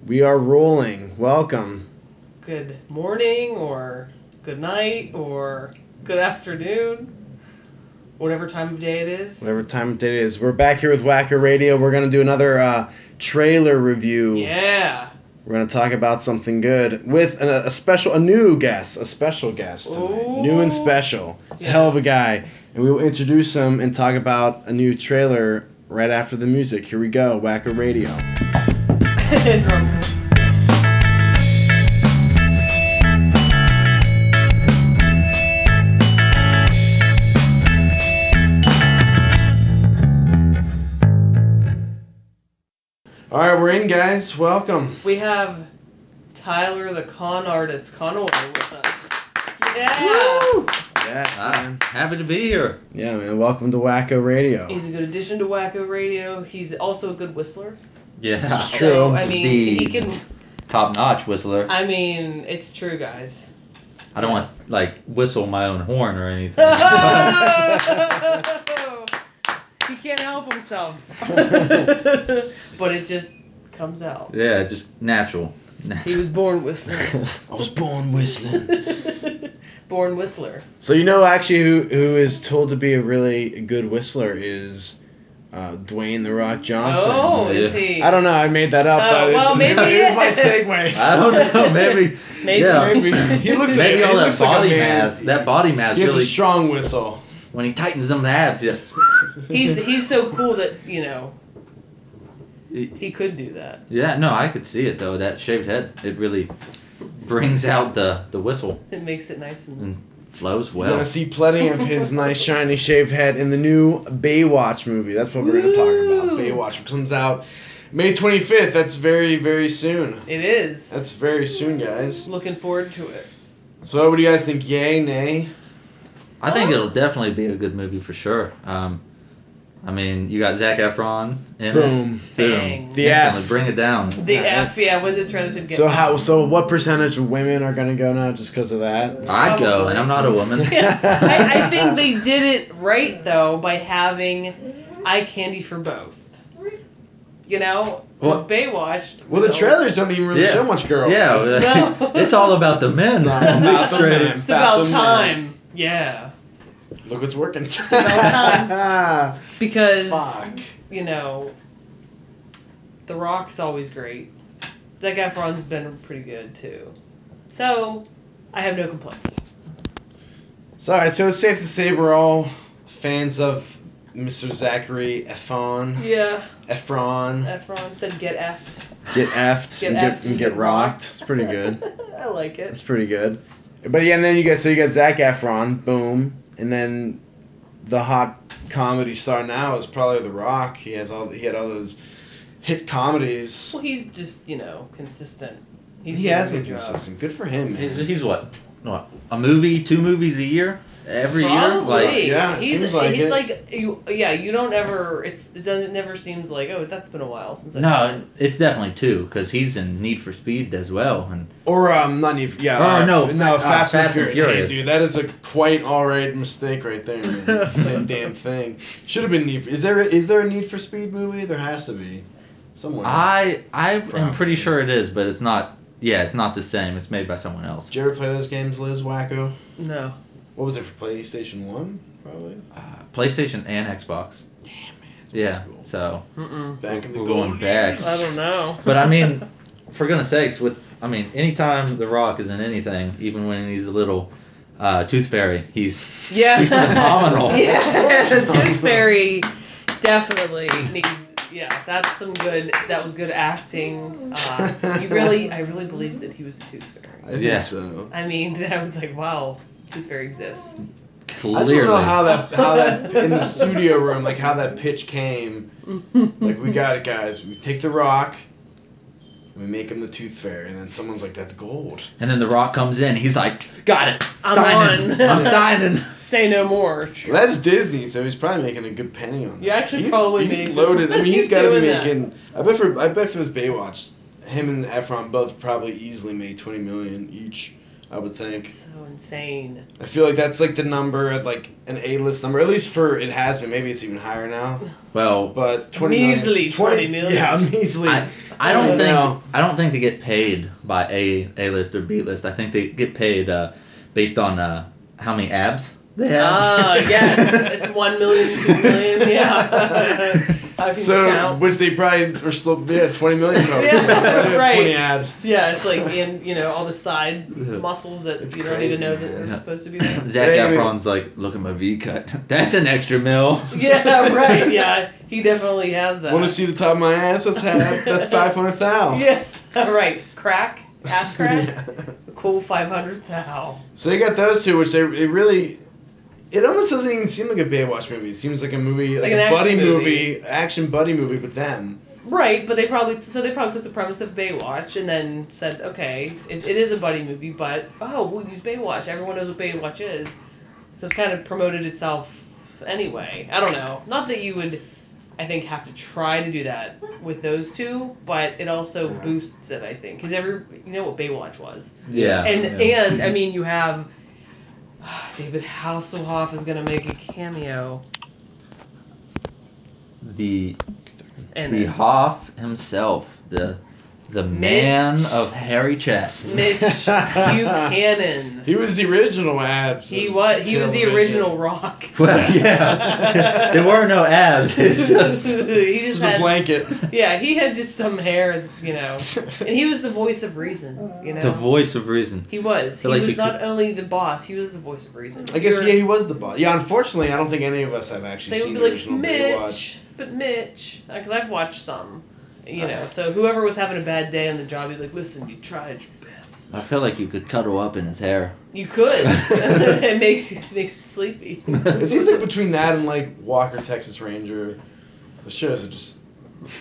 We are rolling. Welcome. Good morning, or good night, or good afternoon. Whatever time of day it is. Whatever time of day it is. We're back here with Wacko Radio. We're going to do another trailer review. Yeah. We're going to talk about something good with a special guest tonight. Ooh. New and special. It's a hell of a guy. And we will introduce him and talk about a new trailer right after the music. Here we go. Wacko Radio. All right, we're in, guys. Welcome. We have Tyler, the con artist, Conway, with us. Yeah. Woo! Yes, man. Happy to be here. Yeah, man. Welcome to Wacko Radio. He's a good addition to Wacko Radio. He's also a good whistler. Yeah. It's true. So, I mean, he can... Top-notch whistler. I mean, it's true, guys. I don't want, whistle my own horn or anything. He can't help himself. But it just comes out. Yeah, just natural. He was born whistling. I was born whistling. Born whistler. So actually who is told to be a really good whistler is Dwayne "The Rock" Johnson. Oh, is he? I don't know. I made that up. But well, maybe it's my segue. I don't know. Maybe. Maybe. Yeah. Maybe he looks. Maybe all he that looks like body a man. mass. That body mass He has really. a strong whistle. When he tightens them abs, yeah. He's so cool that he could do that. Yeah, no, I could see it though. That shaved head, it really brings out the whistle It makes it nice and. Flows You're well. gonna see plenty of his nice shiny shaved head in the new Baywatch movie. That's what we're gonna talk about. Baywatch, which comes out May 25th. That's very, very soon. It is. That's very soon, guys. Looking forward to it. So what do you guys think? Yay, nay? I think it'll definitely be a good movie for sure. I mean, you got Zack Efron in Boom. it. Bang. The Instantly F. bring it down. The F, yeah, when the trailer should get. So what percentage of women are gonna go now just because of that? I'd go, and I'm not a woman. Yeah. I think they did it right though by having eye candy for both. Well, Baywatch. Well, the trailers don't even really show much girls. Yeah, it's all about the men. It's all about the men. It's about time. Yeah. Look what's working. Because, Fuck. The Rock's always great. Zac Efron's been pretty good, too. So, I have no complaints. So, alright, so it's safe to say we're all fans of Mr. Zachary Efron. Yeah. Efron. Efron said get effed. Get effed and get rocked. It's pretty good. I like it. It's pretty good. But yeah, and then you got Zac Efron, boom, and then the hot comedy star now is probably The Rock. He had all those hit comedies. Well, he's just, consistent. He has been consistent. Good for him, man. He's what? A movie, 2 movies a year? Every Probably. year? Yeah, it seems like it. You don't ever, it never seems like, oh, that's been a while since No, it's definitely 2, because he's in Need for Speed as well. Or, not Need for, Fast and Furious. Hey, dude, that is a quite alright mistake right there, man. It's the same damn thing. Should have been Need for, is there a Need for Speed movie? There has to be. Somewhere. I am pretty sure it is, but it's not, it's not the same. It's made by someone else. Did you ever play those games, Liz Wacko? No. What was it for PlayStation 1, probably? PlayStation and Xbox. Damn, man. Yeah, cool. so back in the we're golden going back. years. I don't know. But I mean, for goodness sakes, anytime The Rock is in anything, even when he's a little Tooth Fairy, he's phenomenal. Yeah, the Tooth Fairy definitely needs. Yeah, that was good acting. I really believed that he was a Tooth Fairy. I think so. I mean, I was like, wow, Tooth Fairy exists. Clearly. I don't know how that in the studio room, how that pitch came. We got it, guys. We take The Rock, and we make him the Tooth Fairy, and then someone's like, that's gold. And then The Rock comes in, he's like, got it, I'm signing. Say no more. Well, that's Disney, so he's probably making a good penny on that. You actually probably he's loaded. I mean, he's got to be making. That. I bet for this Baywatch, him and Efron both probably easily made $20 million each I would think. So insane. I feel like that's like the number, like an A-list number, at least for it has been. Maybe it's even higher now. Well, but 20 measly 20 million. Yeah, measly. I don't think they get paid by A-list or B-list. I think they get paid based on how many abs they have. Oh, yes. It's 1 million, 2 million, yeah. So, which they probably are still, 20 million probably. Yeah, right. 20 abs. Yeah, it's like in, all the side muscles that you don't even know that they're supposed to be there. Zack Efron's like, look at my V-cut. That's an extra mil. Yeah, right, yeah. He definitely has that. Want to see the top of my ass? That's 500,000. Yeah, right. Crack? Ass crack? Yeah. Cool 500,000. So they got those two, which they really... It almost doesn't even seem like a Baywatch movie. It seems like a movie, like a buddy movie, action buddy movie with them. Right, but they probably took the premise of Baywatch and then said, okay, it is a buddy movie, but we'll use Baywatch. Everyone knows what Baywatch is. So it's kind of promoted itself anyway. I don't know. Not that you would, I think, have to try to do that with those two, but it also boosts it, I think, because you know what Baywatch was. Yeah. And I mean, you have. David Hasselhoff is gonna make a cameo. The Hoff himself, the man of hairy chests. Mitch Buchanan. He was the original abs. He was the original Rock. Well, yeah. There were no abs. It's just he just had a blanket. Yeah, he had just some hair, and he was the voice of reason, The voice of reason. He was. He was not only the boss, he was the voice of reason. I guess he was the boss. Yeah, unfortunately, I don't think any of us have actually seen the original Baywatch. But Mitch, because I've watched some. So whoever was having a bad day on the job, he'd like, listen, you tried your best. I feel like you could cuddle up in his hair. You could. It makes me sleepy. It seems like between that and like Walker, Texas Ranger, the shows are just.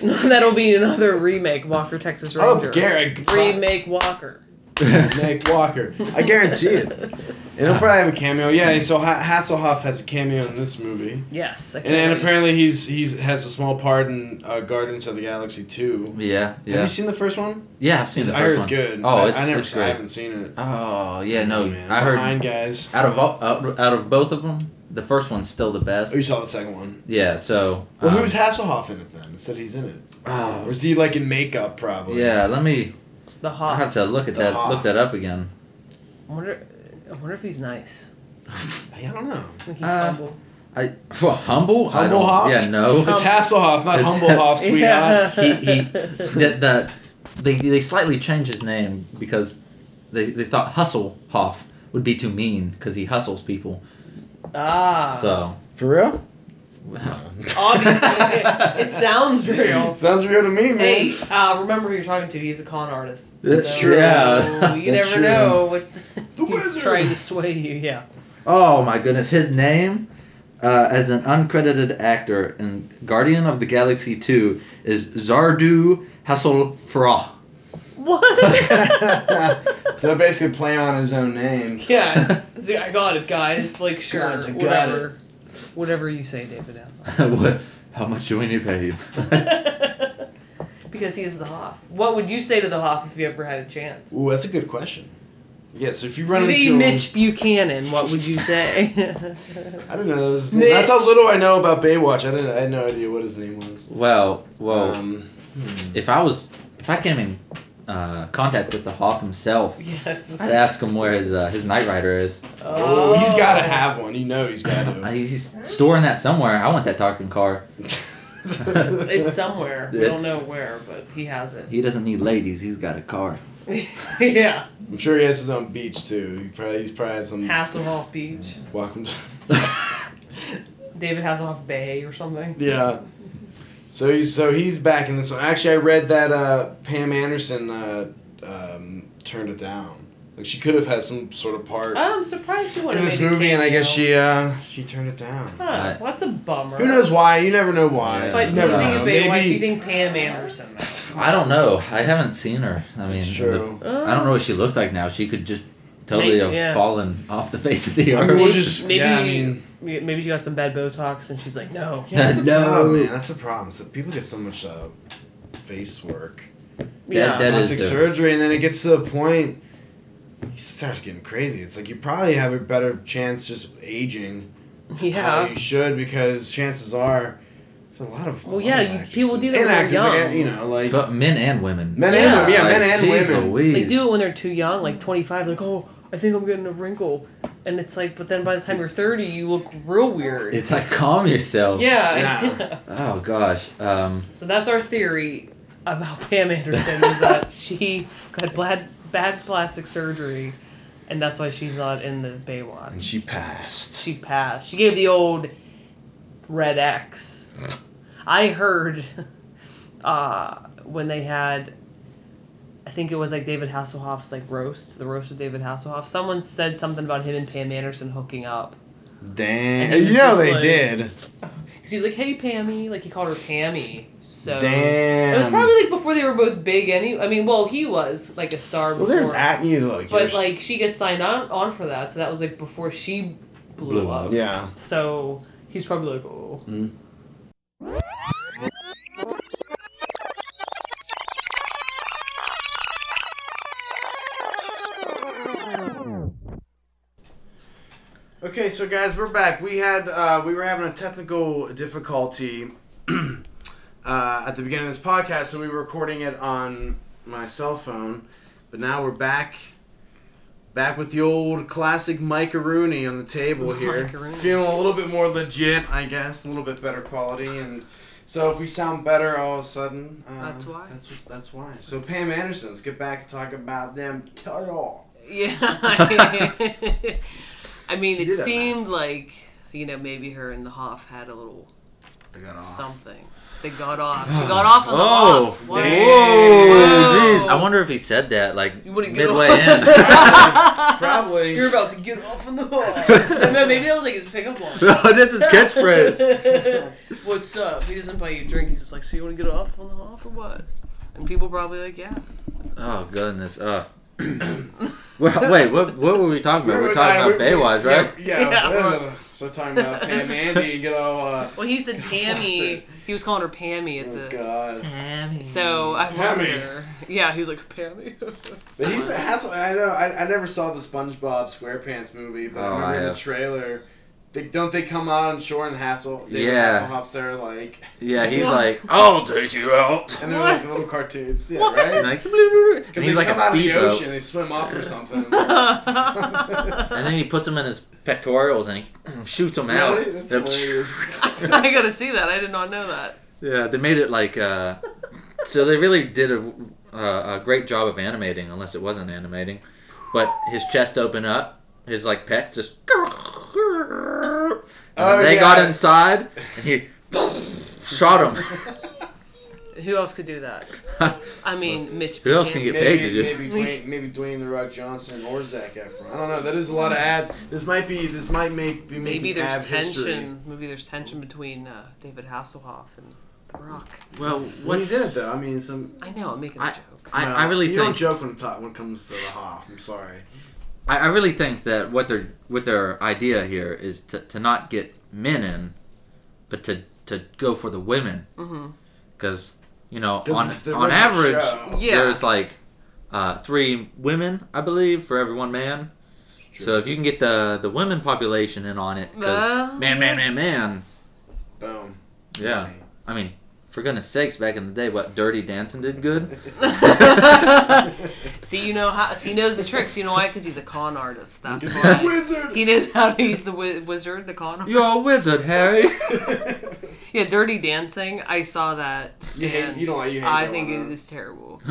That'll be another remake, Walker, Texas Ranger. Oh, Gary. Remake Walker. Remake Walker. I guarantee it. And he'll probably have a cameo. Yeah, so Hasselhoff has a cameo in this movie. Yes. And apparently he has a small part in Guardians of the Galaxy 2. Yeah. Have you seen the first one? Yeah, I've seen the first one. I heard it's good. Oh, I haven't seen it. Oh, yeah, no. Man. I heard Behind guys. Out of both of them, the first one's still the best. Oh, you saw the second one? Yeah, so... Well, who's Hasselhoff in it then? It said he's in it. Oh. Or is he like in makeup probably? Yeah, let me... The Hoff. I have to look that up again. I wonder if he's nice. I don't know. I think he's humble. Humble? Humble Hoff? Yeah, no. It's Hasselhoff, not Humble Hoff, sweetheart. They slightly changed his name because they thought Hasselhoff would be too mean because he hustles people. Ah. So. For real? Obviously, it sounds real. Sounds real to me, man. Hey, remember who you're talking to. He's a con artist. That's true. Yeah. You never know what he's trying to sway you. Yeah. Oh my goodness, his name as an uncredited actor in Guardian of the Galaxy 2 is Zardu Hasselhoff. What? So basically play on his own name. Yeah. See, I got it, guys. Like, sure, Guys, whatever. Whatever you say, David Hasselhoff. How much do we need to pay you? Because he is the Hoff. What would you say to the Hoff if you ever had a chance? Ooh, that's a good question. Yes, if you run into Mitch Buchanan, what would you say? I don't know. That's how little I know about Baywatch. I had no idea what his name was. Well, if I came in contact with the Hoff himself, yes, I'd ask him where his Knight Rider is. Oh, he's got to have one. He's got to. He's storing that somewhere. I want that talking car. It's somewhere. We don't know where, but he has it. He doesn't need ladies. He's got a car. Yeah. I'm sure he has his own beach too. He's probably has some Hasselhoff Beach. Welcome to David Hasselhoff Bay or something. Yeah. So he's back in this one. Actually, I read that Pam Anderson turned it down. Like she could have had some sort of part. I'm surprised she wanted in this movie, and I guess she turned it down. Huh, well, that's a bummer. Who knows why? You never know why. But you never know. Maybe. Why do you think Pam Anderson? I don't know. I haven't seen her. I mean, it's true. I don't know what she looks like now. She could just totally have fallen off the face of the earth. Maybe she got some bad Botox and she's like, no. Yeah, that's man. That's a problem. So people get so much face work. Yeah, that plastic surgery, and then it gets to a point. starts getting crazy. It's like you probably have a better chance just aging. Yeah. You should, because chances are, a lot of people do that when they're young. But men and women. Men and women. Louise. They do it when they're too young, like 25. Like, oh, I think I'm getting a wrinkle, and it's like, but then by the time you're 30, you look real weird. It's like, calm yourself. Yeah. Oh gosh. So that's our theory about Pam Anderson, is that she had bad plastic surgery, and that's why she's not in the Baywatch. And she passed. She gave the old red X. I heard when they had, I think it was like David Hasselhoff's like roast, the roast of David Hasselhoff. Someone said something about him and Pam Anderson hooking up. Damn. They did. He was like, "Hey, Pammy," like he called her Pammy. So damn. It was probably like before they were both big. I mean, well, he was like a star before. Well, they're acting like. But like she gets signed on for that, so that was like before she blew up. Yeah. So he's probably like, oh. Mm. Okay, so guys, we're back. We were having a technical difficulty at the beginning of this podcast, so we were recording it on my cell phone, but now we're back with the old classic Mike-a-rooney on the table here. Feeling a little bit more legit, I guess, a little bit better quality, and so if we sound better all of a sudden, that's why. That's why. So Pam Anderson, let's get back to talk about them. Yeah. I mean, it seemed like, maybe her and the Hoff had a little something. They got off. She got off on the Hoff. Whoa, jeez. I wonder if he said that, like, midway in. Probably. You're about to get off on the Hoff. No, maybe that was like his pickup line. No, that's his catchphrase. What's up? He doesn't buy you a drink. He's just like, so you want to get off on the Hoff or what? And people probably like, yeah. Oh, goodness. Well, wait, what were we talking about? We're talking about Baywatch, right? Yeah. So talking about Pam Andy and get all. Well, he said Pammy. He was calling her Pammy at the. Oh God. Pammy. So I wonder. Yeah, he was like Pammy. But I know. I never saw the SpongeBob SquarePants movie, but I remember in the trailer. Don't they come on shore in David Hasselhoff's there like... Yeah, he's like, I'll take you out. And they're like little cartoons, yeah, right? Because he's like a speedboat. Ocean, they swim up or something. And then he puts them in his pectorals and he shoots them out. That's hilarious. I gotta see that. I did not know that. Yeah, they made it like... so they really did a great job of animating, unless it wasn't animating. But his chest opened up. His like pecs just and they got inside and he shot him. Who else could do that? I mean, Mitch. Who else can get paid to do? Maybe Dwayne the Rock Johnson or Zack Efron. I don't know. That is a lot of ads. This might make maybe there's tension. History. Maybe there's tension between David Hasselhoff and The Rock. Well, he's in it though. I mean, I know. I'm making a joke. I really think you don't joke when it comes to the Hoff. I'm sorry. I really think that what their idea here is to not get men in, but to go for the women. Because on average there's like 3 women, I believe, for every 1 man. So if you can get the women population in on it, because man. Boom. Yeah. Money. I mean, for goodness sakes, back in the day, what, Dirty Dancing did good? See, he knows the tricks. You know why? Because he's a con artist. That's why. He's a wizard. He knows how to use the wizard, the con artist. You're a wizard, Harry. Yeah, Dirty Dancing. I saw that. You hate I think it is terrible.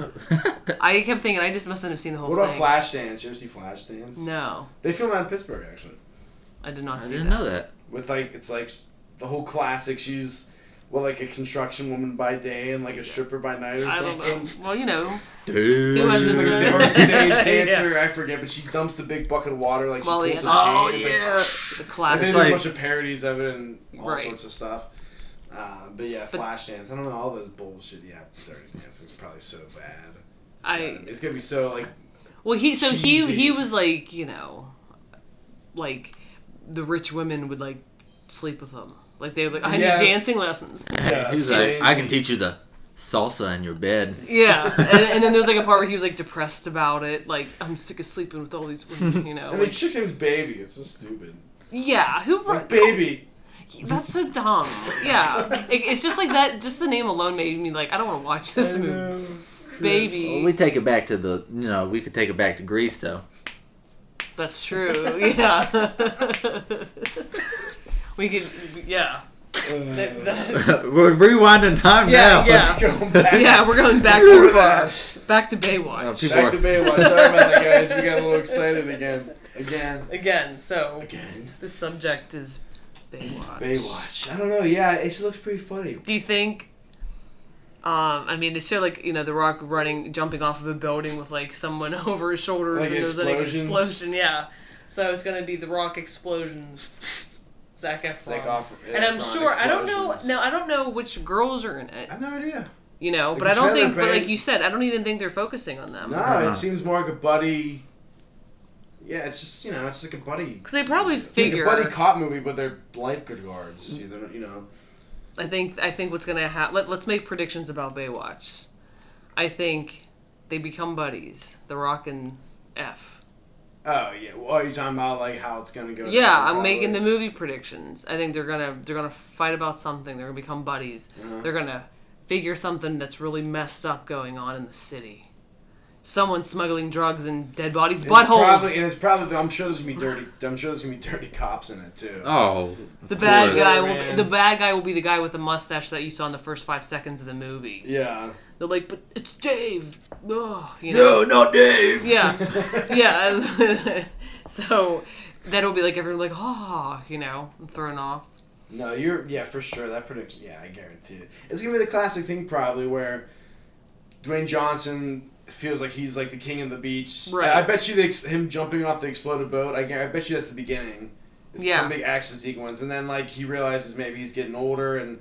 I kept thinking I just mustn't have seen the whole thing. What about Flashdance? You ever see Flashdance? No. They filmed that in Pittsburgh, actually. I did not see that. I didn't know that. With it's like the whole classic. She's like a construction woman by day and like a stripper by night or something. I don't know. Well, Dude. She's like a stage dancer, I forget, but she dumps the big bucket of water like she pulls the chain. Oh, yeah. The classic. And they do a bunch of parodies of it and all sorts of stuff. But yeah, Flashdance. I don't know, all those bullshit. Yeah, Dirty Dancing's probably so bad. It's gonna be so like. Well, he was like, like the rich women would like sleep with him. Like they would like, I need dancing lessons. Yeah, he's like, I can teach you the salsa in your bed. Yeah, and then there's like a part where he was like depressed about it, like I'm sick of sleeping with all these women, you know. I mean, chick's name's Baby. It's so stupid. Yeah, who like Baby? That's so dumb. Yeah, it's just like that. Just the name alone made me like I don't want to watch this movie. Baby. Well, we take it back to we could take it back to Greece though. That's true. Yeah. We could. Yeah. We're rewinding time now. Yeah. We're going back too far. Back to Baywatch. Back to Baywatch. Sorry about that, guys. We got a little excited again. So the subject is Baywatch. I don't know. Yeah, it looks pretty funny. Do you think? I mean, it showed like The Rock jumping off of a building with like someone over his shoulders, like and there's an explosion. Yeah. So it's gonna be The Rock explosions. Zack Efron. And I'm sure I don't know. No, I don't know which girls are in it. I have no idea. You know, but I don't think. But like you said, I don't even think they're focusing on them. No, it seems more like a buddy. Yeah, it's just it's like a buddy. Because they probably figure like a buddy cop movie, but they're lifeguards. I think what's gonna happen. Let's make predictions about Baywatch. I think they become buddies. The Rock and F. Oh yeah. Well, are you talking about like how it's gonna go? Yeah, I'm making the movie predictions. I think they're gonna fight about something. They're gonna become buddies. Uh-huh. They're gonna figure something that's really messed up going on in the city. Someone smuggling drugs and dead bodies' buttholes. It's probably. I'm sure there's gonna be dirty. I'm sure there's gonna be dirty cops in it too. Oh. The bad guy will be the guy with the mustache that you saw in the first 5 seconds of the movie. Yeah. They're like, but it's Dave. Oh, No, not Dave. Yeah. Yeah. So that'll be like everyone thrown off. No, for sure. That prediction, I guarantee it. It's gonna be the classic thing probably where Dwayne Johnson feels like he's like the king of the beach. Right. I bet you him jumping off the exploded boat. I bet you that's the beginning. It's some big action sequence, and then like he realizes maybe he's getting older, and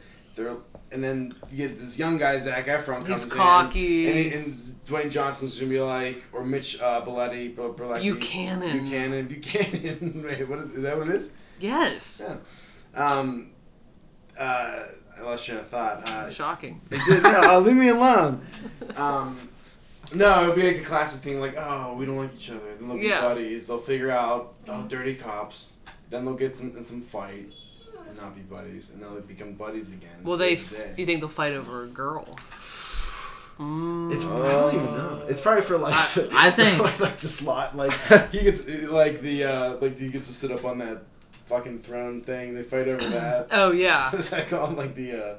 then you get this young guy Zack Efron comes in. He's cocky. And Dwayne Johnson's gonna be like, or Mitch Buchanan. Buchanan. Wait, is that what it is? Yes. Yeah. I lost train of thought. Shocking. No, leave me alone. No, it would be like the classic thing, like, oh, we don't like each other. Then they'll be buddies. They'll figure out, dirty cops. Then they'll get in some fight and not be buddies, and they'll become buddies again. Well, do you think they'll fight over a girl? I don't even know. It's probably for like I think like the slot, like he gets he gets to sit up on that fucking throne thing. They fight over that. Oh yeah. What's that called? Like the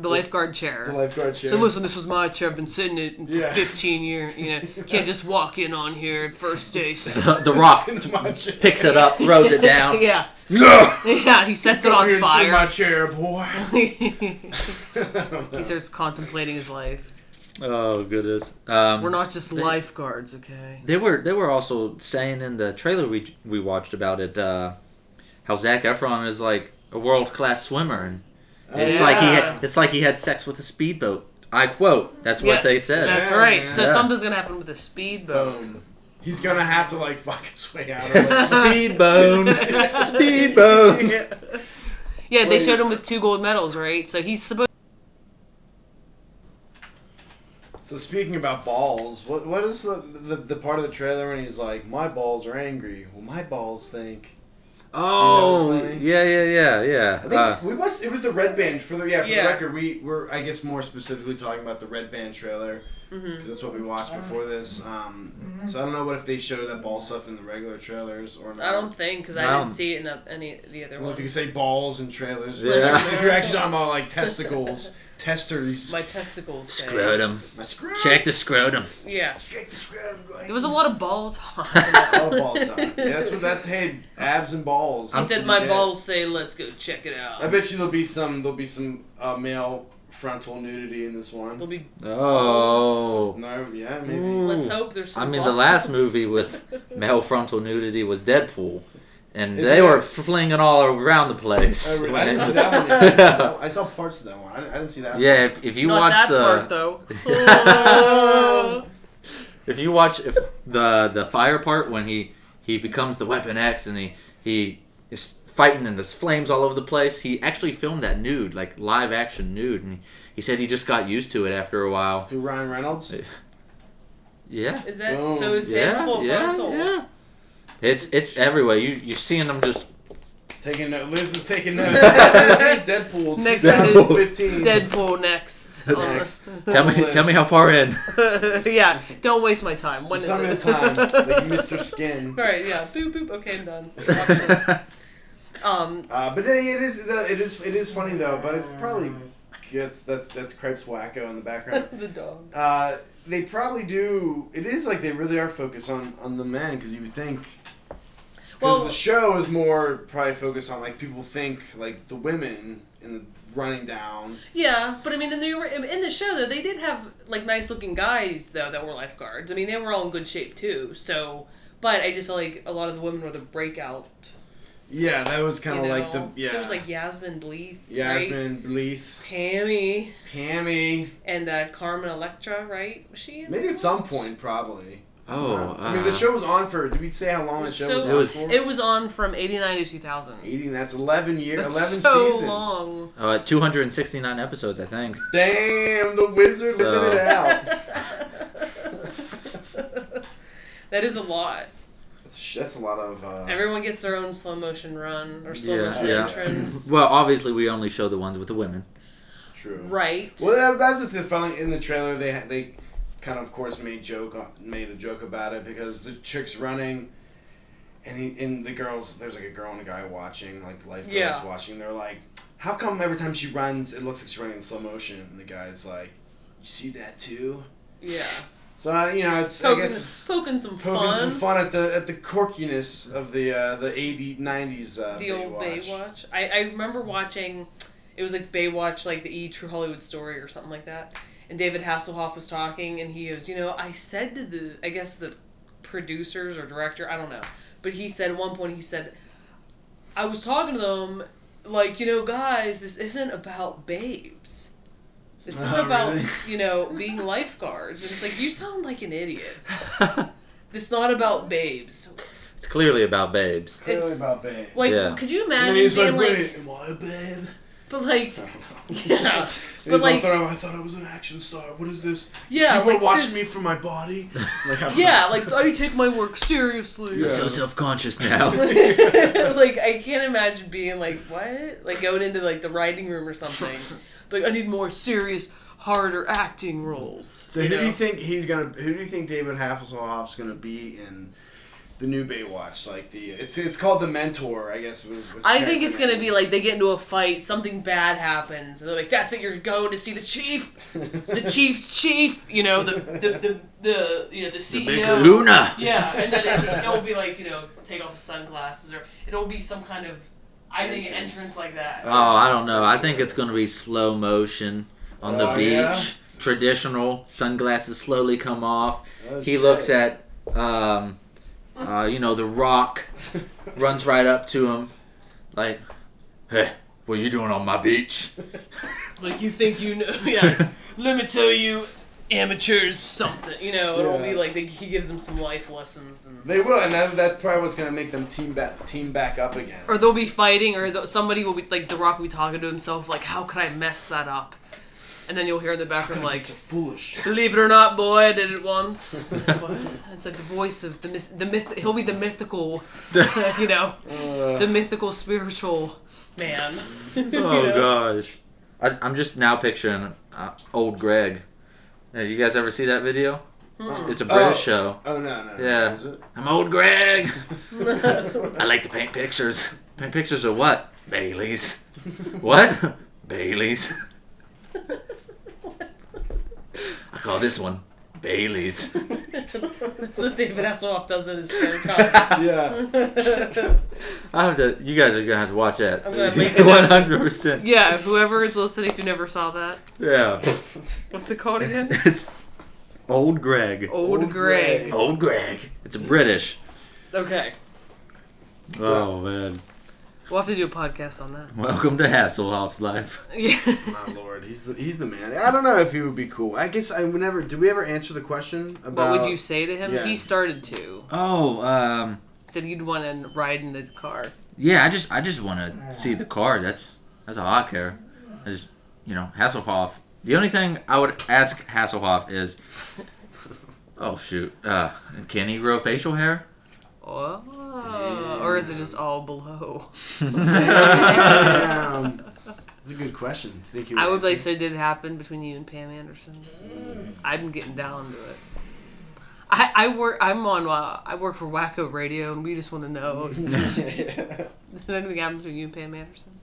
lifeguard chair. The lifeguard chair. So listen, this was my chair. I've been sitting in it for 15 years. You can't just walk in on here at first day. The Rock picks it up, throws it down. Yeah. Yeah, he sets it on fire. Sit my chair, boy. He starts contemplating his life. Oh goodness. We're not just lifeguards, okay? They were also saying in the trailer we watched about it. How Zac Efron is like a world-class swimmer, and it's like he had sex with a speedboat. I quote. That's what they said. That's right. So something's gonna happen with a speedboat. Boom. He's gonna have to like fuck his way out of it. Speedboat. Speedboat. Yeah, they showed him with 2 gold medals, right? So he's supposed. So speaking about balls, what is the part of the trailer when he's like, my balls are angry? Well, my balls think. Oh, yeah. I think we watched. It was the Red Band for the record. We're I guess more specifically talking about the Red Band trailer because that's what we watched before this. So I don't know if they show that ball stuff in the regular trailers or not. I don't think because I didn't see it in any of the other ones. Well, if you could say balls in trailers, if you're actually talking about like testicles. Testers. My testicles. Scrotum. My scrotum. Check the scrotum. Yeah. Check the scrotum. There was a lot of ball talk. A lot of ball talk. Yeah, that's hey, abs and balls. He said my balls say let's go check it out. I bet you there'll be some male frontal nudity in this one. There'll be balls. No, yeah, maybe. Let's hope there's some balls. The last movie with male frontal nudity was Deadpool. And they were flinging all around the place. I didn't see that one yet. I saw parts of that one. I didn't see that one. Yeah, if you watch that part, though. If you watch the fire part when he becomes the Weapon X and he is fighting and there's flames all over the place. He actually filmed that nude, like live action nude, and he said he just got used to it after a while. Who, Ryan Reynolds? Yeah. Is that so? It's full frontal. Yeah. It's everywhere. You're seeing them just. Taking notes. Liz is taking notes. Deadpool. Next 2015. Deadpool next. Tell me how far in. Yeah. Don't waste my time. When some is it? Some time. Like Mr. Skin. Right. Yeah. Boop boop. Okay, I'm done. But it is funny though. But it's probably that's Crepes Wacko in the background. The dog. They probably do. It is like they really are focused on the men because you would think. Because the show is more probably focused on, like, people think, like, the women in the running down. Yeah, but, I mean, in the show, though, they did have, like, nice-looking guys, though, that were lifeguards. I mean, they were all in good shape, too, so... But I just feel like a lot of the women were the breakout. Yeah, that was kind of like the... Yeah. So it was, like, Yasmin Bleeth, Yasmin Bleeth. Pammy. And Carmen Electra, right? Was she in Maybe at some point, probably. Oh, I mean, the show was on for. Did we say how long the show was on for? It was on from 89 to 2000. 80. That's 11 years. That's 11 so seasons. Long. 269 episodes, I think. Damn, the wizard figured it out. That is a lot. That's a lot of. Everyone gets their own slow motion run or slow motion entrance. Well, obviously, we only show the ones with the women. True. Right. Well, that's the thing. In the trailer, they kind of course made a joke about it because the chick's running and the girls, there's like a girl and a guy watching, like lifeguards watching, they're like, how come every time she runs it looks like she's running in slow motion? And the guy's like, you see that too? Yeah. So it's poking some fun at the quirkiness of the 80s, 90s the old Baywatch. I remember watching, it was like Baywatch, like the True Hollywood Story or something like that. And David Hasselhoff was talking, and he goes, I said to the producers or director, I don't know, but he said at one point, I was talking to them, like, guys, this isn't about babes. This is about, really? Being lifeguards. And it's like, you sound like an idiot. It's not about babes. It's clearly about babes. Clearly about babes. Like, could you imagine he's being like, wait, am I a babe? But like, yeah, but like, I thought I was an action star. What is this? Yeah, people like are watching me from my body. Like I take my work seriously. I'm so self-conscious now. Like I can't imagine being like, what? Like going into like the writing room or something. Like I need more serious, harder acting roles. So who do you think David Hasselhoff's gonna be in the new Baywatch? Like it's called The Mentor, I guess. I think it's gonna be like they get into a fight, something bad happens, and they're like, "That's it, you're going to see the chief, the chief's chief." The CEO. The big kahuna. Yeah, and then it'll be like take off the sunglasses, or it'll be some kind of entrance like that. Oh, I don't know. I think it's gonna be slow motion on the beach. Yeah? Traditional sunglasses slowly come off. He looks at The Rock runs right up to him, like, "Hey, what are you doing on my beach?" Like, you think you know? Yeah. Let me tell you, amateurs, something. It'll be like he gives them some life lessons. And they will, and that's probably what's gonna make them team back up again. Or they'll be fighting, or somebody will be like The Rock will be talking to himself, like, "How could I mess that up?" And then you'll hear in the background like, so foolish. "Believe it or not, boy, I did it once." It's like, what? It's like the voice of the myth. He'll be the mythical, the mythical spiritual man. Oh gosh, I'm just now picturing old Greg. Yeah, you guys ever see that video? It's a British show. Oh no. Yeah, Is it? I'm old Greg. I like to paint pictures. Paint pictures of what? Baileys. What? Baileys. I call this one Baileys. That's what David Hasselhoff does in his spare time. Yeah. You guys are gonna have to watch that. I'm gonna make it 100%. Yeah, whoever is listening who never saw that. Yeah. What's it called again? It's Old Greg. Old Greg. Old Greg. It's British. Okay. Oh man. We'll have to do a podcast on that. Welcome to Hasselhoff's life. Yeah. My lord, he's the man. I don't know if he would be cool. I guess I would never. Did we ever answer the question about? What would you say to him? Yeah. He started to. Oh, Said he'd want to ride in the car. Yeah, I just want to see the card. That's all I care. I just, Hasselhoff. The only thing I would ask Hasselhoff is, oh shoot, can he grow facial hair? Oh, or is it just all below? Damn. That's a good question. I would say, did it happen between you and Pam Anderson? I'm getting down to it. I work for Wacko Radio, and we just want to know. Did anything happen between you and Pam Anderson?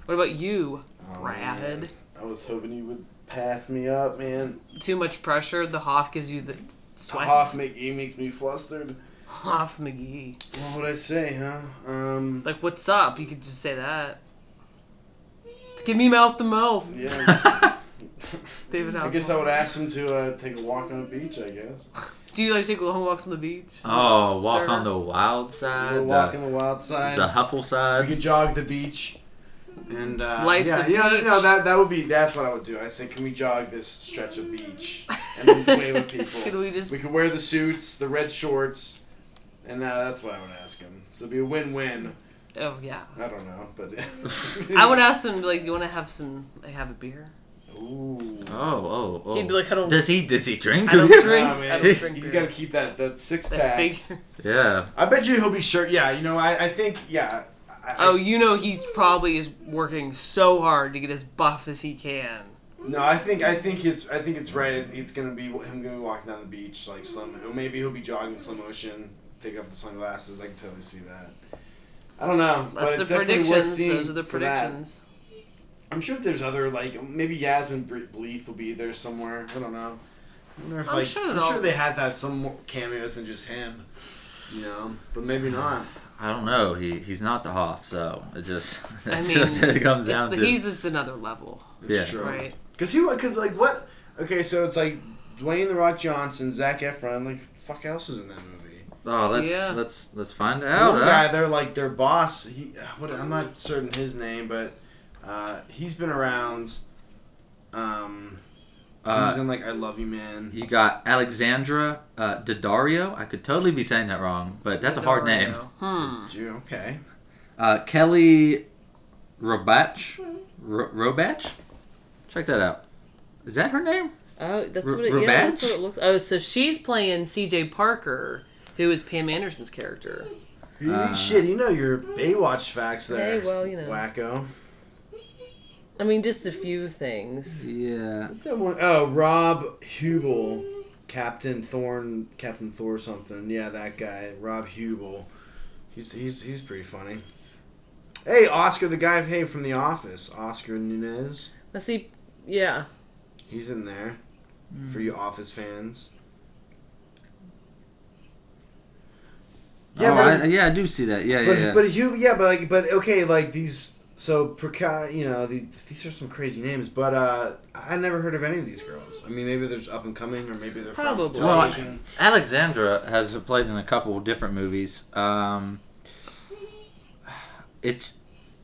What about you, Brad? Man. I was hoping you would pass me up, man. Too much pressure. The Hoff gives you the sweats. Hoff makes me flustered. Hoff McGee. What would I say, huh? Like, what's up? You could just say that. Give me mouth to mouth. Yeah. David Hasselhoff. I guess I would ask him to take a walk on the beach, I guess. Do you take long walks on the beach? Oh, walk on the wild side. Walk on the wild side. The Huffle side. We could jog the beach. And Life's the beach. That's what I would do. I say, can we jog this stretch of beach and then wave at people? We could wear the suits, the red shorts, and that's what I would ask him. So it'd be a win-win. Oh yeah. I don't know, but I would ask him you want to have a beer? Ooh. Oh. He'd be like, I don't. Does he drink? I don't drink. I don't drink. He's got to keep that 6-pack. Yeah. I bet you he'll be sure. Yeah, I think he probably is working so hard to get as buff as he can. No, I think it's right. It's gonna be him walking down the beach like maybe he'll be jogging in slow motion, take off the sunglasses. I can totally see that. I don't know. That's but it's the predictions. Those are the predictions. I'm sure there's other maybe Yasmin Bleeth will be there somewhere. I don't know. I'm sure they had that some more cameos than just him. But maybe not. I don't know. He's not the Hoff, so it just it comes down to. He's just another level. It's true. Right. Because what? Okay, so it's like Dwayne the Rock Johnson, Zac Efron. Like fuck else is in that movie? Oh, let's find out. One guy, they're like their boss. I'm not certain his name, but he's been around. He was in I Love You, Man. You got Alexandra Daddario. I could totally be saying that wrong, but that's a hard name. Okay. Kelly Robach. Robach? Check that out. Is that her name? Oh, that's what it looks. Oh, so she's playing C.J. Parker, who is Pam Anderson's character. Shit, your Baywatch facts there. Hey, well, Wacko. I mean, just a few things. Yeah. What's that one? Oh, Rob Hubel, Captain Thor something. Yeah, that guy, Rob Hubel. He's pretty funny. Hey, Oscar, the guy from The Office, Oscar Nunez. Let's see. Yeah. He's in there for you Office fans. Yeah, I do see that. Yeah. But okay, these. So, these are some crazy names, but I never heard of any of these girls. I mean, maybe they're up and coming, or maybe they're from television. Well, Alexandra has played in a couple different movies.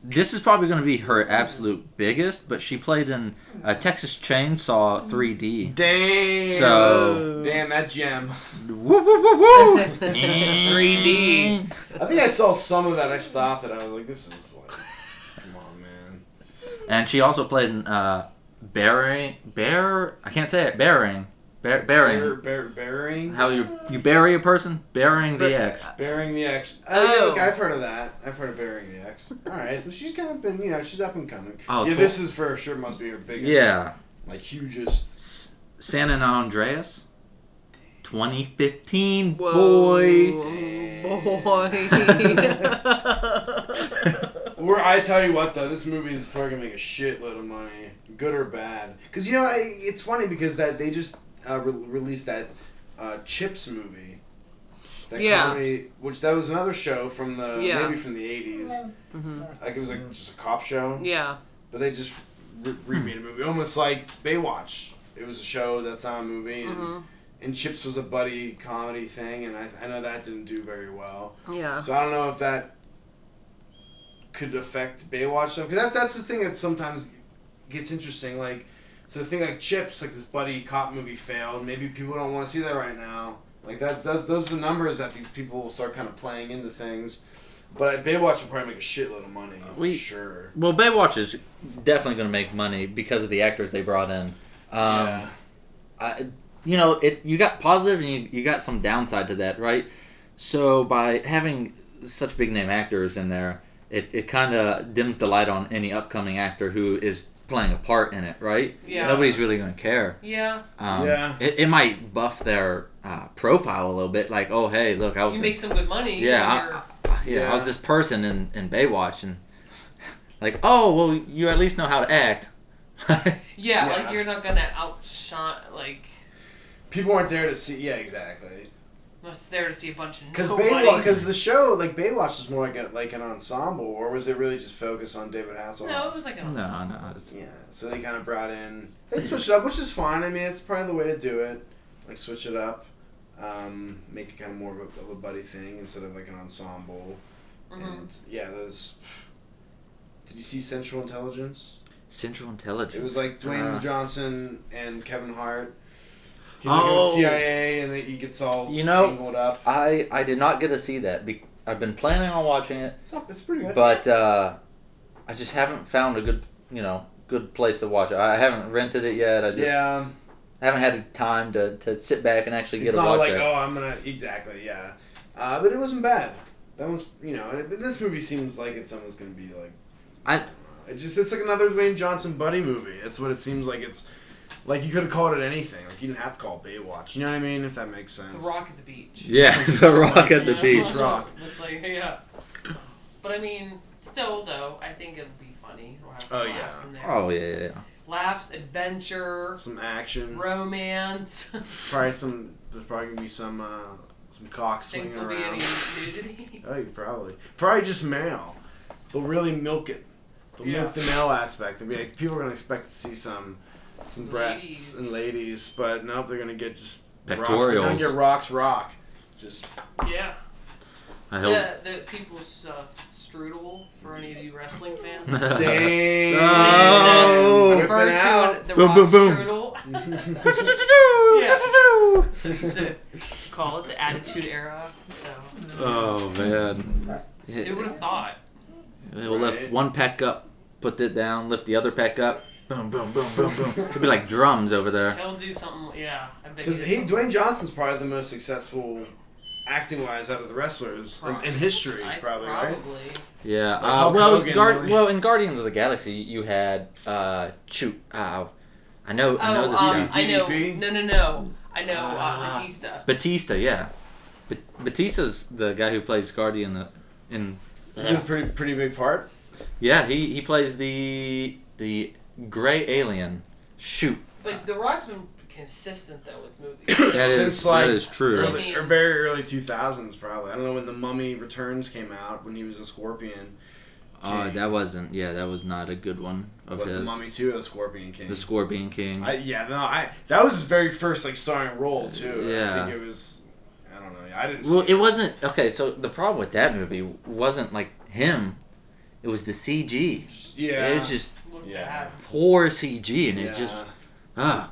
This is probably going to be her absolute biggest, but she played in Texas Chainsaw 3D. Damn that gem. Woo woo woo woo. 3D. I think I saw some of that. I stopped it. I was like, this is come on, man. And she also played in I can't say it. Bearing. How you bury a person? Burying the X. Burying the X. Oh, okay, I've heard of that. I've heard of Burying the X. All right, so she's kind of been, she's up and coming. Oh, yeah, this is for sure must be her biggest. Yeah. Hugest. San Andreas. 2015, Whoa, boy. I tell you what, though, this movie is probably gonna make a shitload of money, good or bad. Because it's funny because they just released that Chips movie. That comedy, which that was another show from maybe from the 80s. Mm-hmm. It was just a cop show. Yeah. But they just remade a movie, almost like Baywatch. It was a show that's not a movie, and Chips was a buddy comedy thing, and I know that didn't do very well. Yeah. So I don't know if that could affect Baywatch though, because that's the thing that sometimes gets interesting. So the thing like Chips, this buddy cop movie failed. Maybe people don't want to see that right now. Those are the numbers that these people will start kind of playing into things. But Baywatch will probably make a shitload of money for sure. Well, Baywatch is definitely going to make money because of the actors they brought in. You got positive and you got some downside to that, right? So by having such big name actors in there, it kind of dims the light on any upcoming actor who is playing a part in it, right? Yeah. Nobody's really going to care. Yeah. It might buff their profile a little bit, like, oh, hey, look, I was... You make some good money. Yeah, I was this person in Baywatch, and like, oh, well, you at least know how to act. Yeah, like, you're not going to outshine, like... People aren't there to see... Yeah, exactly. Not there to see a bunch of Because the show, like, Baywatch is more like an ensemble, or was it really just focused on David Hasselhoff? No, it was like an ensemble. No. Yeah, so they kind of brought in... They switched it up, which is fine. I mean, it's probably the way to do it. Like, switch it up. Make it kind of more of a buddy thing instead of, like, an ensemble. Mm-hmm. And, yeah, those... Did you see Central Intelligence? Central Intelligence? It was, like, Dwayne Johnson and Kevin Hart. He's like in the CIA, and he gets all tangled up. I did not get to see that. I've been planning on watching it. It's pretty good. But I just haven't found a good place to watch it. I haven't rented it yet. I haven't had time to sit back and actually get a watch it. It's not like, I'm going to... Exactly, yeah. But it wasn't bad. That was, this movie seems like it's almost going to be like... It's like another Dwayne Johnson buddy movie. That's what it seems like. It's... Like, you could have called it anything. Like, you didn't have to call it Baywatch. You know what I mean? If that makes sense. The Rock at the Beach. Yeah, The Rock at the Beach. Rock. It's like, yeah. But, I mean, still, though, I think it'll be funny. We'll have some laughs in there. Oh, yeah. Laughs, adventure. Some action. Romance. There's probably going to be some cock swinging around. Think there'll be any nudity? Oh, probably. Probably just male. They'll really milk it. They'll milk the male aspect. They'll be like, people are going to expect to see some breasts and ladies, but nope, they're gonna get just pectorials. Rocks. They're gonna get rocks rock. Just the people's strudel for any of you wrestling fans. Dang! Oh! Refer to the boom, rock boom, boom. strudel. So we used to call it the Attitude Era. So. Oh man! Who would have thought? We'll lift one pec up, put it down, lift the other pec up. Boom, boom, boom, boom, boom. It'll be like drums over there. He'll do something, Because Dwayne Johnson's probably the most successful acting-wise out of the wrestlers in history, probably, right? Yeah. Well, in Guardians of the Galaxy, you had I know this guy. I know. No. I know Batista. Batista, yeah. Batista's the guy who plays Guardian in. Is it a pretty big part? Yeah, he plays the gray alien. Shoot. But The Rock's been consistent though with movies. that is true. Very early 2000s probably. I don't know when The Mummy Returns came out when he was a Scorpion. That was not a good one of his. The Mummy 2 or The Scorpion King? The Scorpion King. That was his very first starring role too. Yeah. I think it was. I don't know. I didn't. See it wasn't okay. So the problem with that movie wasn't like him. It was the CG. Yeah. It was just poor CG, and it's just I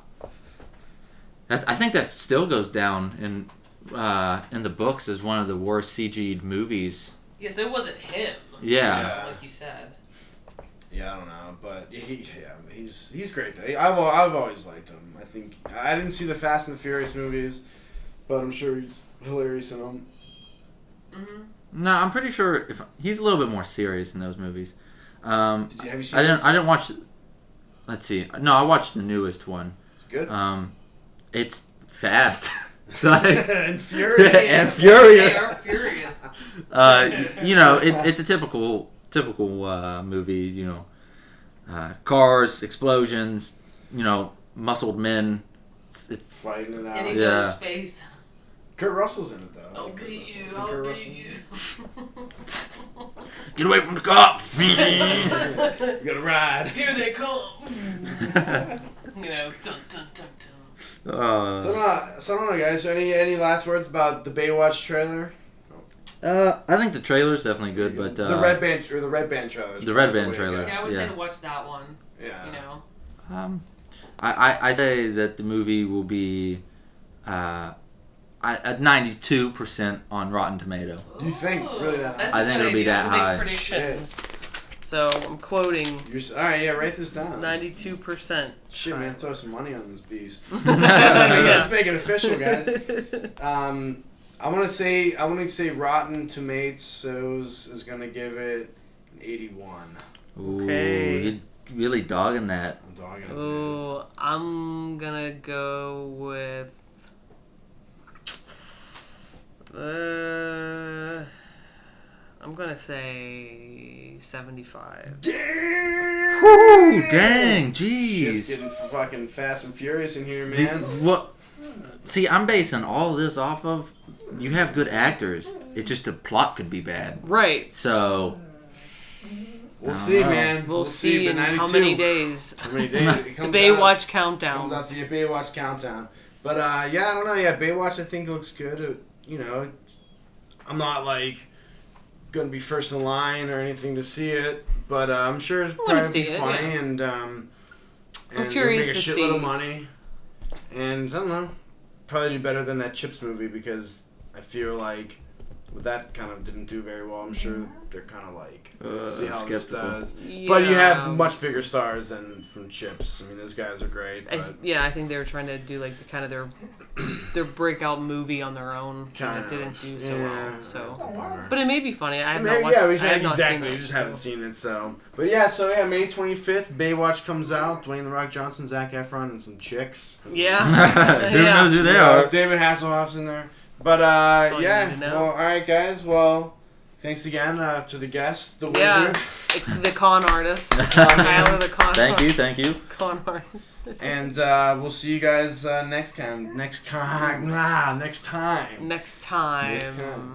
think that still goes down in the books as one of the worst CG'd movies. Yes, it wasn't him. Yeah. Like you said. Yeah, I don't know, but he's great though. I've always liked him. I think I didn't see the Fast and the Furious movies, but I'm sure he's hilarious in them. Mhm. No, I'm pretty sure he's a little bit more serious in those movies. Have you seen? I didn't watch. Let's see. No, I watched the newest one. It's good. It's fast. And furious. And furious. They are furious. It's a typical movie. Cars, explosions. Muscled men. It's fighting it out. In each other's face. Kurt Russell's in it though. I'll beat you. I'll beat you. Get away from the cops. You gotta ride. Here they come. Dun dun dun dun. So I don't know, guys. So any last words about the Baywatch trailer? I think the trailer's definitely good, but the Red Band trailer. The Red Band trailer. Yeah, I would say to watch that one. Yeah. I say that the movie will be. at 92% on Rotten Tomato. Do you think really that high? I think it'll be that high. Predictions. So I'm quoting. Alright, yeah, write this down. 92%. Shit, man, throw some money on this beast. Let's make it official, guys. I want to say Rotten Tomatoes is gonna give it an 81. Okay. Ooh, you're really dogging that. I'm dogging it. Ooh, I'm gonna go with. I'm gonna say 75. Damn! Woo, dang, jeez. Shit's getting fucking fast and furious in here, man. What? See, I'm basing all this off of you have good actors. It's just the plot could be bad. Right. So. We'll see, man. We'll see in how many days. How many days? It comes Baywatch countdown. Comes out to your Baywatch countdown. But yeah, I don't know. Yeah, Baywatch I think looks good. You know, I'm not like gonna be first in line or anything to see it, but I'm sure it's probably be funny and I'm curious make a to shitload see. of money. And I don't know, probably do better than that Chips movie because I feel like that kind of didn't do very well. I'm sure they're kind of like see how this does. Yeah. But you have much bigger stars than from Chips. I mean, those guys are great. But I think they were trying to do like their breakout movie on their own, and it didn't do so well. So, but it may be funny. I have not watched. We just haven't seen it. So, but yeah, May 25th, Baywatch comes out. Dwayne "The Rock" Johnson, Zac Efron, and some chicks. Yeah. Who knows who they are? David Hasselhoff's in there. But yeah, well, all right, guys. Well, thanks again to the guest, the wizard, the con artist, Tyler, the con. Thank you. Con artist. And we'll see you guys next time.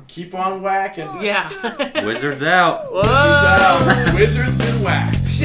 Keep on whacking. Yeah. Wizards out. Whoa. Wizards been whacked.